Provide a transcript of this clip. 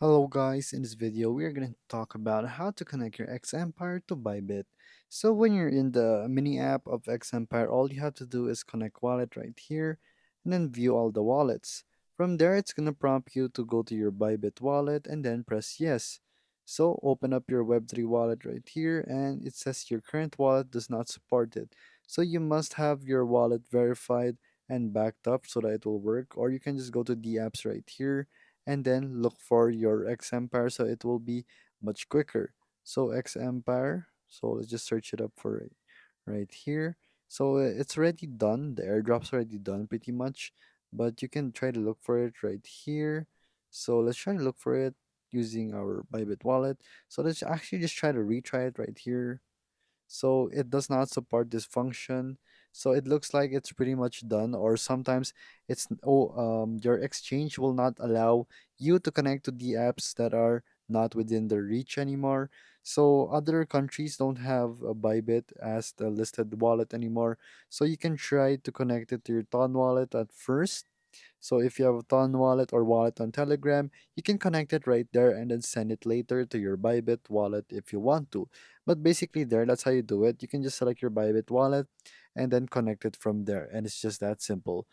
Hello guys, in this video we are going to talk about how to connect your Xempire to Bybit. So when you're in the mini app of Xempire, all you have to do is connect wallet right here and then view all the wallets. From there it's going to prompt you to go to your Bybit wallet and then press yes. So open up your Web3 wallet right here and it says your current wallet does not support it. So you must have your wallet verified and backed up so that it will work, or you can just go to the apps right here and then look for your Xempire so it will be much quicker. So Xempire, so let's just search it up for it right here. So it's already done, the airdrop's already done pretty much, but you can try to look for it right here. So let's try to look for it using our Bybit wallet. So let's actually just try to retry it right here. So it does not support this function. So it looks like it's pretty much done, or sometimes your exchange will not allow you to connect to the apps that are not within the reach anymore. So other countries don't have a Bybit as the listed wallet anymore, so you can try to connect it to your Ton wallet at first. So if you have a Ton wallet or wallet on Telegram, you can connect it right there and then send it later to your Bybit wallet if you want to. But basically there, that's how you do it. You can just select your Bybit wallet and then connect it from there. And it's just that simple.